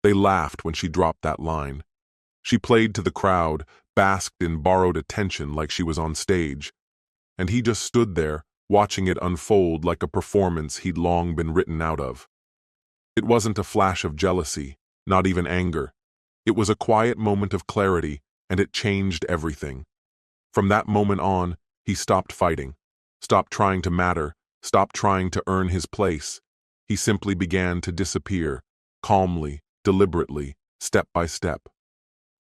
They laughed when she dropped that line. She played to the crowd, basked in borrowed attention like she was on stage, and he just stood there, watching it unfold like a performance he'd long been written out of. It wasn't a flash of jealousy, not even anger. It was a quiet moment of clarity, and it changed everything. From that moment on, he stopped fighting, stopped trying to matter, stopped trying to earn his place. He simply began to disappear, calmly, deliberately, step by step.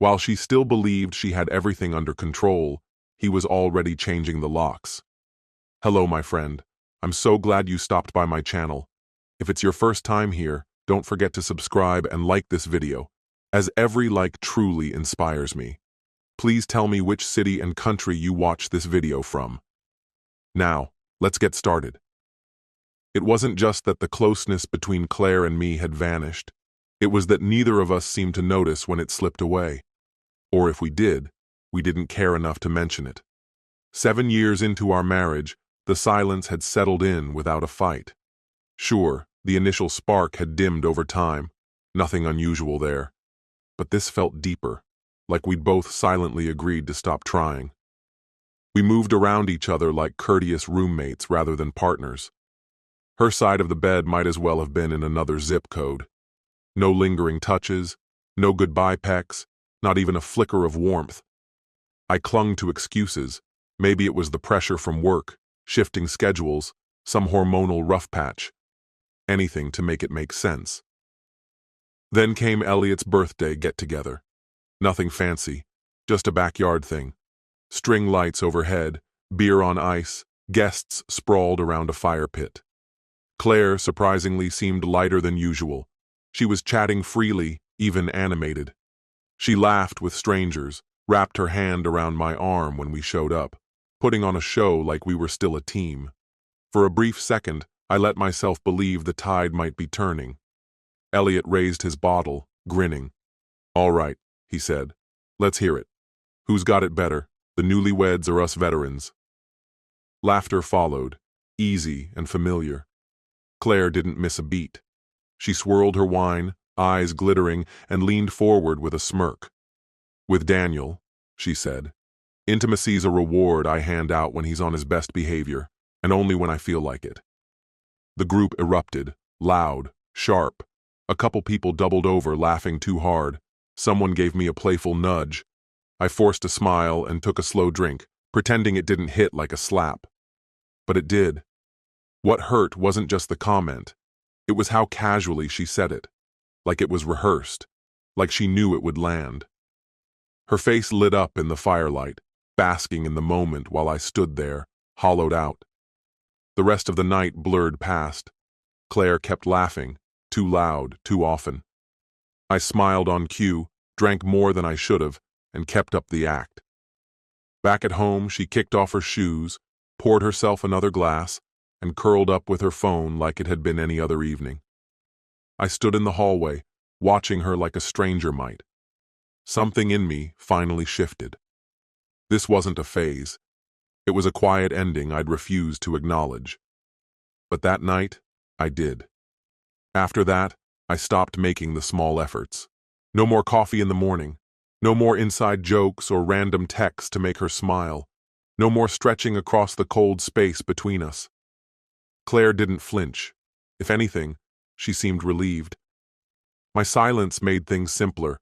While she still believed she had everything under control, he was already changing the locks. Hello, my friend. I'm so glad you stopped by my channel. If it's your first time here, don't forget to subscribe and like this video, as every like truly inspires me. Please tell me which city and country you watch this video from. Now, let's get started. It wasn't just that the closeness between Claire and me had vanished. It was that neither of us seemed to notice when it slipped away. Or if we did, we didn't care enough to mention it. 7 years into our marriage, the silence had settled in without a fight. Sure, the initial spark had dimmed over time, nothing unusual there. But this felt deeper, like we'd both silently agreed to stop trying. We moved around each other like courteous roommates rather than partners. Her side of the bed might as well have been in another zip code. No lingering touches, no goodbye pecks, not even a flicker of warmth. I clung to excuses. Maybe it was the pressure from work, shifting schedules, some hormonal rough patch. Anything to make it make sense. Then came Elliot's birthday get-together. Nothing fancy, just a backyard thing. String lights overhead, beer on ice, guests sprawled around a fire pit. Claire, surprisingly, seemed lighter than usual. She was chatting freely, even animated. She laughed with strangers, wrapped her hand around my arm when we showed up, putting on a show like we were still a team. For a brief second, I let myself believe the tide might be turning. Elliot raised his bottle, grinning. "All right," he said. "Let's hear it. Who's got it better, the newlyweds or us veterans?" Laughter followed, easy and familiar. Claire didn't miss a beat. She swirled her wine, eyes glittering, and leaned forward with a smirk. "With Daniel," she said. "Intimacy's a reward I hand out when he's on his best behavior, and only when I feel like it." The group erupted, loud, sharp. A couple people doubled over, laughing too hard. Someone gave me a playful nudge. I forced a smile and took a slow drink, pretending it didn't hit like a slap. But it did. What hurt wasn't just the comment. It was how casually she said it, like it was rehearsed, like she knew it would land. Her face lit up in the firelight, basking in the moment while I stood there, hollowed out. The rest of the night blurred past. Claire kept laughing, too loud, too often. I smiled on cue, drank more than I should have, and kept up the act. Back at home, she kicked off her shoes, poured herself another glass, and curled up with her phone like it had been any other evening. I stood in the hallway, watching her like a stranger might. Something in me finally shifted. This wasn't a phase. It was a quiet ending I'd refused to acknowledge. But that night, I did. After that, I stopped making the small efforts. No more coffee in the morning. No more inside jokes or random texts to make her smile. No more stretching across the cold space between us. Claire didn't flinch. If anything, she seemed relieved. My silence made things simpler.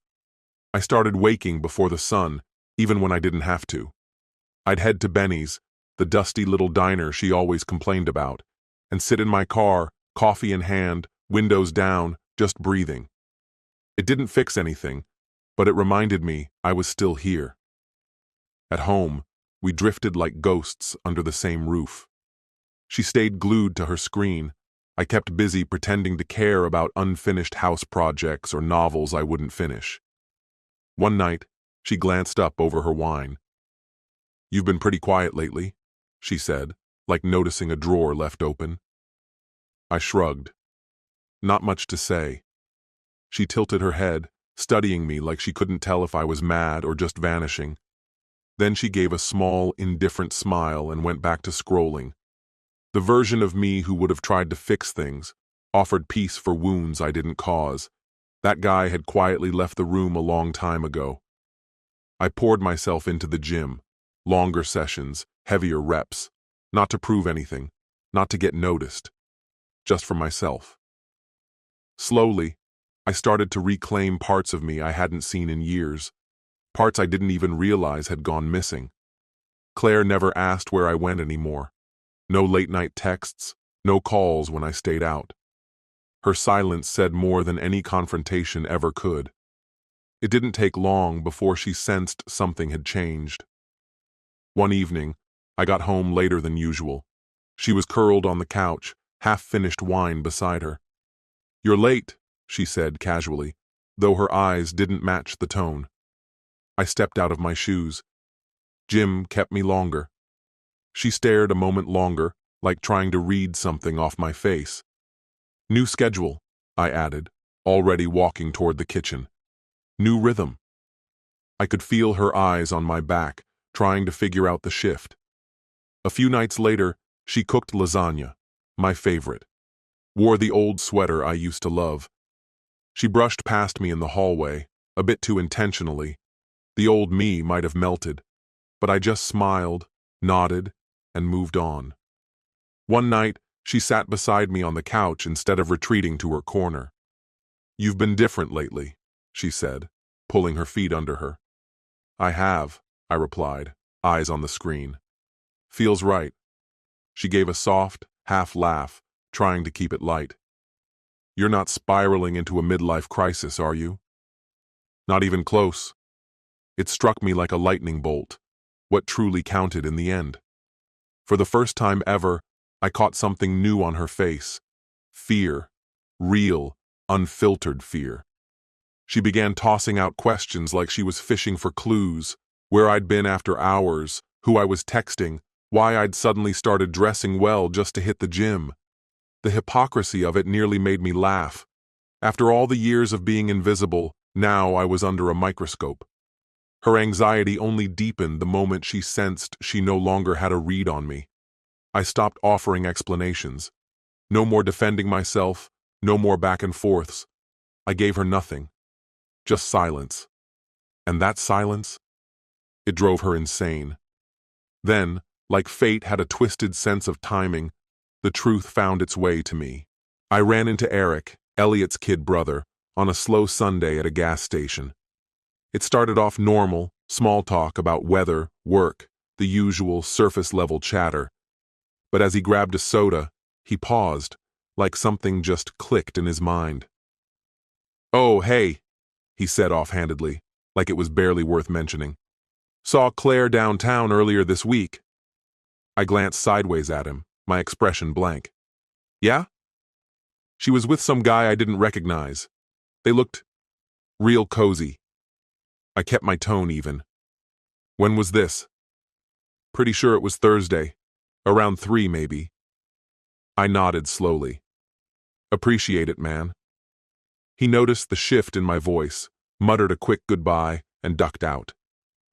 I started waking before the sun, even when I didn't have to. I'd head to Benny's, the dusty little diner she always complained about, and sit in my car, coffee in hand, windows down, just breathing. It didn't fix anything, but it reminded me I was still here. At home, we drifted like ghosts under the same roof. She stayed glued to her screen. I kept busy pretending to care about unfinished house projects or novels I wouldn't finish. One night, she glanced up over her wine. "You've been pretty quiet lately," she said, like noticing a drawer left open. I shrugged. Not much to say. She tilted her head, studying me like she couldn't tell if I was mad or just vanishing. Then she gave a small, indifferent smile and went back to scrolling. The version of me who would have tried to fix things, offered peace for wounds I didn't cause. That guy had quietly left the room a long time ago. I poured myself into the gym. Longer sessions, heavier reps. Not to prove anything, not to get noticed. Just for myself. Slowly, I started to reclaim parts of me I hadn't seen in years. Parts I didn't even realize had gone missing. Claire never asked where I went anymore. No late-night texts, no calls when I stayed out. Her silence said more than any confrontation ever could. It didn't take long before she sensed something had changed. One evening, I got home later than usual. She was curled on the couch, half-finished wine beside her. "You're late," she said casually, though her eyes didn't match the tone. I stepped out of my shoes. Jim kept me longer. She stared a moment longer, like trying to read something off my face. "New schedule," I added, already walking toward the kitchen. "New rhythm." I could feel her eyes on my back, trying to figure out the shift. A few nights later, she cooked lasagna, my favorite. Wore the old sweater I used to love. She brushed past me in the hallway, a bit too intentionally. The old me might have melted, but I just smiled, nodded, and moved on. One night, she sat beside me on the couch instead of retreating to her corner. "You've been different lately," she said, pulling her feet under her. "I have," I replied, eyes on the screen. "Feels right." She gave a soft, half laugh, trying to keep it light. "You're not spiraling into a midlife crisis, are you?" "Not even close." It struck me like a lightning bolt. What truly counted in the end? For the first time ever, I caught something new on her face. Fear. Real, unfiltered fear. She began tossing out questions like she was fishing for clues, where I'd been after hours, who I was texting, why I'd suddenly started dressing well just to hit the gym. The hypocrisy of it nearly made me laugh. After all the years of being invisible, now I was under a microscope. Her anxiety only deepened the moment she sensed she no longer had a read on me. I stopped offering explanations. No more defending myself, no more back and forths. I gave her nothing. Just silence. And that silence? It drove her insane. Then, like fate had a twisted sense of timing, the truth found its way to me. I ran into Eric, Elliot's kid brother, on a slow Sunday at a gas station. It started off normal, small talk about weather, work, the usual surface-level chatter. But as he grabbed a soda, he paused, like something just clicked in his mind. "Oh, hey," he said offhandedly, like it was barely worth mentioning. "Saw Claire downtown earlier this week." I glanced sideways at him, my expression blank. "Yeah?" "She was with some guy I didn't recognize. They looked real cozy." I kept my tone even. "When was this?" "Pretty sure it was Thursday. Around 3, maybe." I nodded slowly. "Appreciate it, man." He noticed the shift in my voice, muttered a quick goodbye, and ducked out.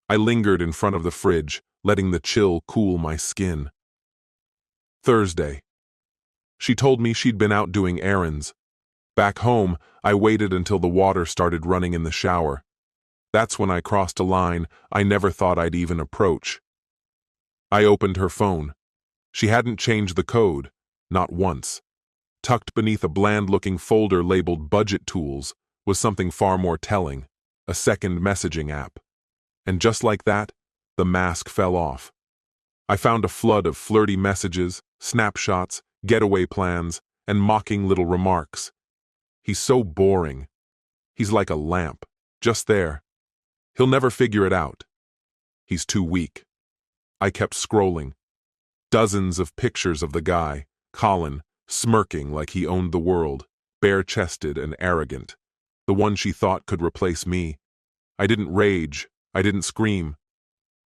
I lingered in front of the fridge, letting the chill cool my skin. Thursday. She told me she'd been out doing errands. Back home, I waited until the water started running in the shower. That's when I crossed a line I never thought I'd even approach. I opened her phone. She hadn't changed the code, not once. Tucked beneath a bland-looking folder labeled Budget Tools was something far more telling, a second messaging app. And just like that, the mask fell off. I found a flood of flirty messages, snapshots, getaway plans, and mocking little remarks. He's so boring. He's like a lamp, just there. He'll never figure it out. He's too weak. I kept scrolling. Dozens of pictures of the guy, Colin, smirking like he owned the world, bare-chested and arrogant. The one she thought could replace me. I didn't rage. I didn't scream.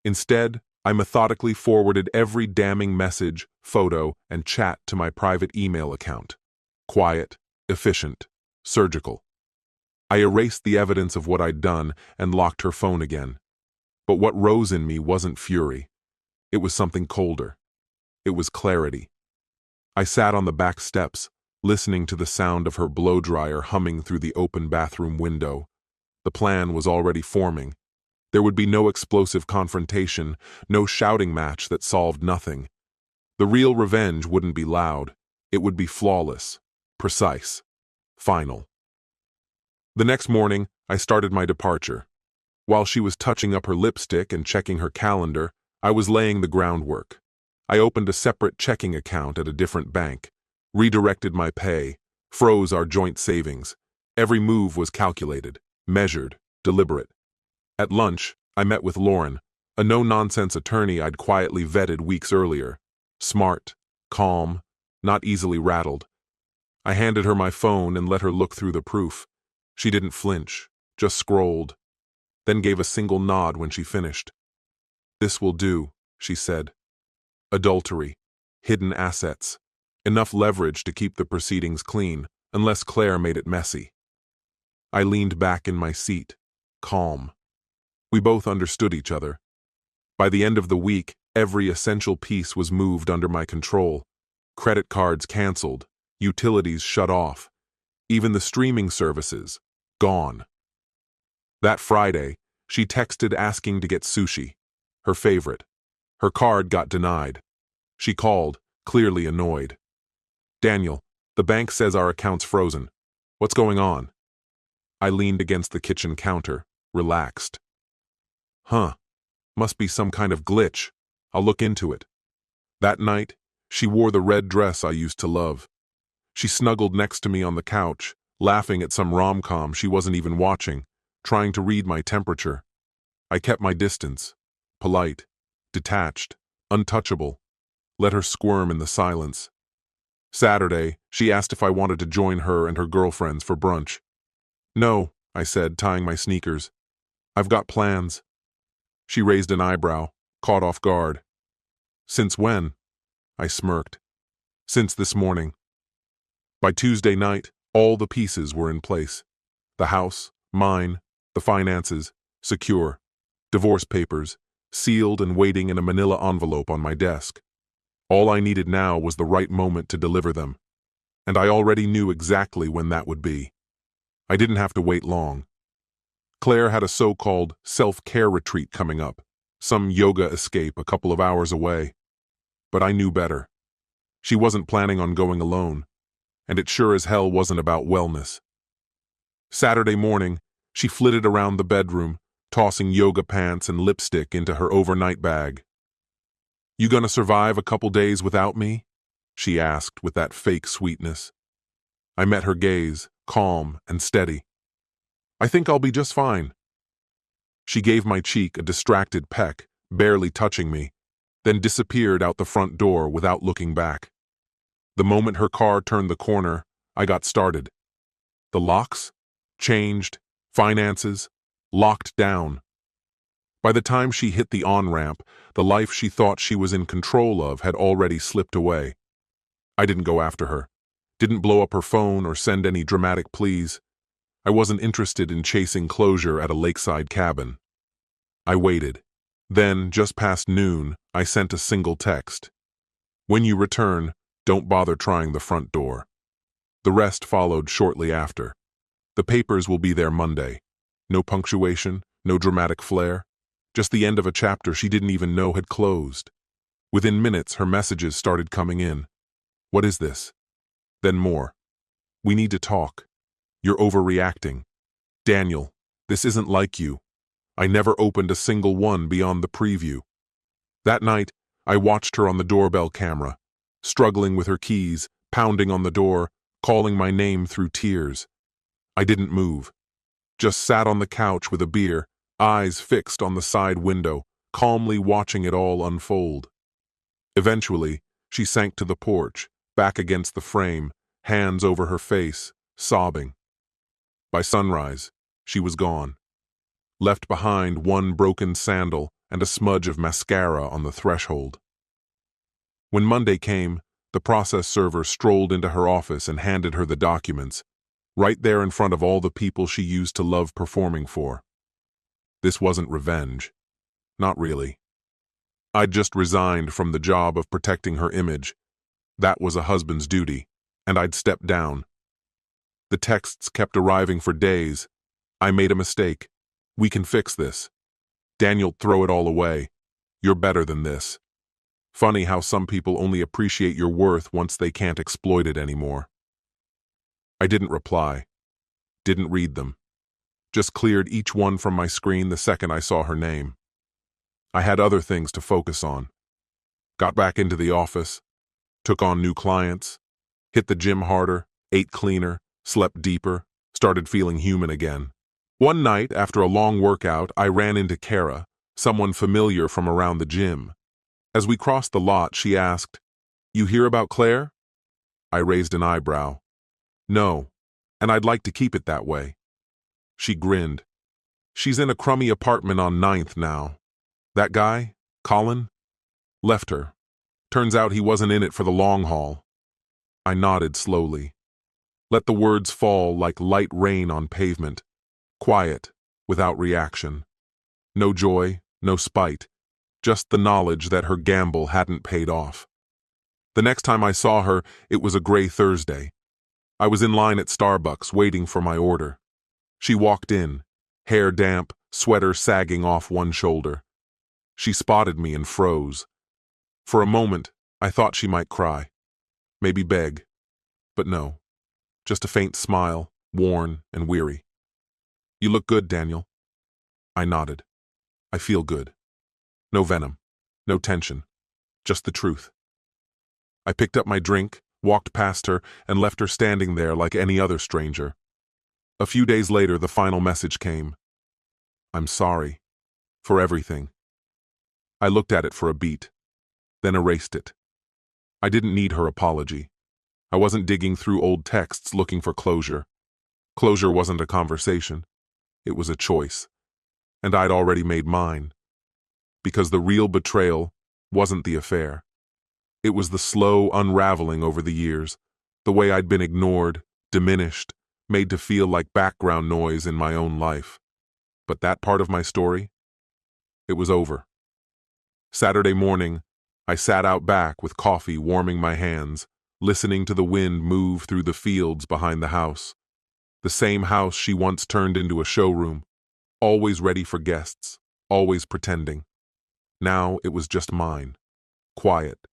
Instead, I methodically forwarded every damning message, photo, and chat to my private email account. Quiet, efficient, surgical. I erased the evidence of what I'd done and locked her phone again. But what rose in me wasn't fury. It was something colder. It was clarity. I sat on the back steps, listening to the sound of her blow-dryer humming through the open bathroom window. The plan was already forming. There would be no explosive confrontation, no shouting match that solved nothing. The real revenge wouldn't be loud. It would be flawless, precise, final. The next morning, I started my departure. While she was touching up her lipstick and checking her calendar, I was laying the groundwork. I opened a separate checking account at a different bank, redirected my pay, froze our joint savings. Every move was calculated, measured, deliberate. At lunch, I met with Lauren, a no-nonsense attorney I'd quietly vetted weeks earlier. Smart, calm, not easily rattled. I handed her my phone and let her look through the proof. She didn't flinch, just scrolled, then gave a single nod when she finished. "This will do," she said. Adultery, hidden assets, enough leverage to keep the proceedings clean, unless Claire made it messy. I leaned back in my seat, calm. We both understood each other. By the end of the week, every essential piece was moved under my control. Credit cards canceled, utilities shut off, even the streaming services, gone. That Friday, she texted asking to get sushi, her favorite. Her card got denied. She called, clearly annoyed. "Daniel, the bank says our account's frozen. What's going on?" I leaned against the kitchen counter, relaxed. "Huh, must be some kind of glitch. I'll look into it." That night, she wore the red dress I used to love. She snuggled next to me on the couch, laughing at some rom-com she wasn't even watching, trying to read my temperature. I kept my distance, polite, detached, untouchable, let her squirm in the silence. Saturday, she asked if I wanted to join her and her girlfriends for brunch. "No," I said, tying my sneakers. "I've got plans." She raised an eyebrow, caught off guard. "Since when?" I smirked. "Since this morning." By Tuesday night, all the pieces were in place. The house, mine, the finances, secure. Divorce papers, sealed and waiting in a manila envelope on my desk. All I needed now was the right moment to deliver them. And I already knew exactly when that would be. I didn't have to wait long. Claire had a so-called self-care retreat coming up, some yoga escape a couple of hours away. But I knew better. She wasn't planning on going alone, and it sure as hell wasn't about wellness. Saturday morning, she flitted around the bedroom, tossing yoga pants and lipstick into her overnight bag. "You gonna survive a couple days without me?" she asked with that fake sweetness. I met her gaze, calm and steady. "I think I'll be just fine." She gave my cheek a distracted peck, barely touching me, then disappeared out the front door without looking back. The moment her car turned the corner, I got started. The locks? Changed. Finances? Locked down. By the time she hit the on-ramp, the life she thought she was in control of had already slipped away. I didn't go after her, didn't blow up her phone or send any dramatic pleas. I wasn't interested in chasing closure at a lakeside cabin. I waited. Then, just past noon, I sent a single text. "When you return, don't bother trying the front door." The rest followed shortly after. The papers will be there Monday. No punctuation, no dramatic flair. Just the end of a chapter she didn't even know had closed. Within minutes, her messages started coming in. "What is this?" Then more. "We need to talk. You're overreacting. Daniel, this isn't like you. I never opened a single one beyond the preview." That night, I watched her on the doorbell camera, struggling with her keys, pounding on the door, calling my name through tears. I didn't move. Just sat on the couch with a beer, eyes fixed on the side window, calmly watching it all unfold. Eventually, she sank to the porch, back against the frame, hands over her face, sobbing. By sunrise, she was gone. Left behind one broken sandal and a smudge of mascara on the threshold. When Monday came, the process server strolled into her office and handed her the documents, right there in front of all the people she used to love performing for. This wasn't revenge. Not really. I'd just resigned from the job of protecting her image. That was a husband's duty, and I'd step down. The texts kept arriving for days. I made a mistake. We can fix this. Daniel, throw it all away. You're better than this. Funny how some people only appreciate your worth once they can't exploit it anymore. I didn't reply. Didn't read them. Just cleared each one from my screen the second I saw her name. I had other things to focus on. Got back into the office, took on new clients, hit the gym harder, ate cleaner, slept deeper, started feeling human again. One night, after a long workout, I ran into Kara, someone familiar from around the gym. As we crossed the lot, she asked, "You hear about Claire?" I raised an eyebrow. "No, and I'd like to keep it that way." She grinned. "She's in a crummy apartment on 9th now. That guy, Colin, left her. Turns out he wasn't in it for the long haul." I nodded slowly. Let the words fall like light rain on pavement. Quiet, without reaction. No joy, no spite. Just the knowledge that her gamble hadn't paid off. The next time I saw her, it was a gray Thursday. I was in line at Starbucks waiting for my order. She walked in, hair damp, sweater sagging off one shoulder. She spotted me and froze. For a moment, I thought she might cry. Maybe beg. But no. Just a faint smile, worn and weary. "You look good, Daniel." I nodded. "I feel good." No venom. No tension. Just the truth. I picked up my drink, walked past her, and left her standing there like any other stranger. A few days later, the final message came. "I'm sorry. For everything." I looked at it for a beat, then erased it. I didn't need her apology. I wasn't digging through old texts looking for closure. Closure wasn't a conversation. It was a choice. And I'd already made mine. Because the real betrayal wasn't the affair. It was the slow unraveling over the years, the way I'd been ignored, diminished, made to feel like background noise in my own life. But that part of my story? It was over. Saturday morning, I sat out back with coffee warming my hands, listening to the wind move through the fields behind the house. The same house she once turned into a showroom, always ready for guests, always pretending. Now it was just mine, quiet,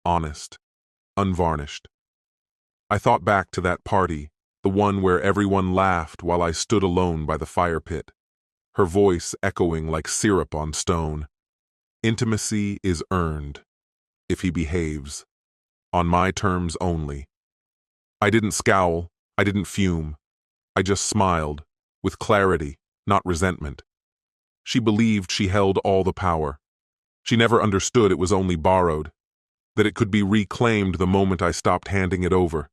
honest, unvarnished. I thought back to that party, the one where everyone laughed while I stood alone by the fire pit, her voice echoing like syrup on stone. Intimacy is earned, if he behaves, on my terms only. I didn't scowl, I didn't fume. I just smiled, with clarity, not resentment. She believed she held all the power. She never understood it was only borrowed, that it could be reclaimed the moment I stopped handing it over.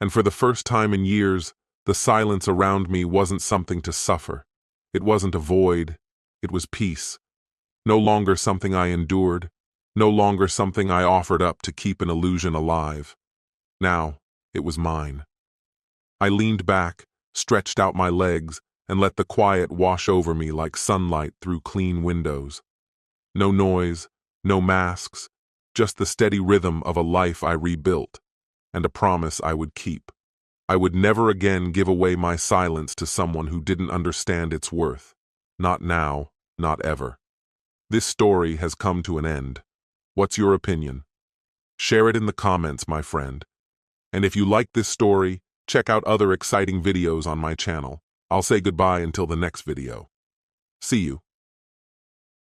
And for the first time in years, the silence around me wasn't something to suffer. It wasn't a void, it was peace. No longer something I endured, no longer something I offered up to keep an illusion alive. Now, it was mine. I leaned back, stretched out my legs, and let the quiet wash over me like sunlight through clean windows. No noise, no masks, just the steady rhythm of a life I rebuilt, and a promise I would keep. I would never again give away my silence to someone who didn't understand its worth. Not now, not ever. This story has come to an end. What's your opinion? Share it in the comments, my friend. And if you like this story, check out other exciting videos on my channel. I'll say goodbye until the next video. See you.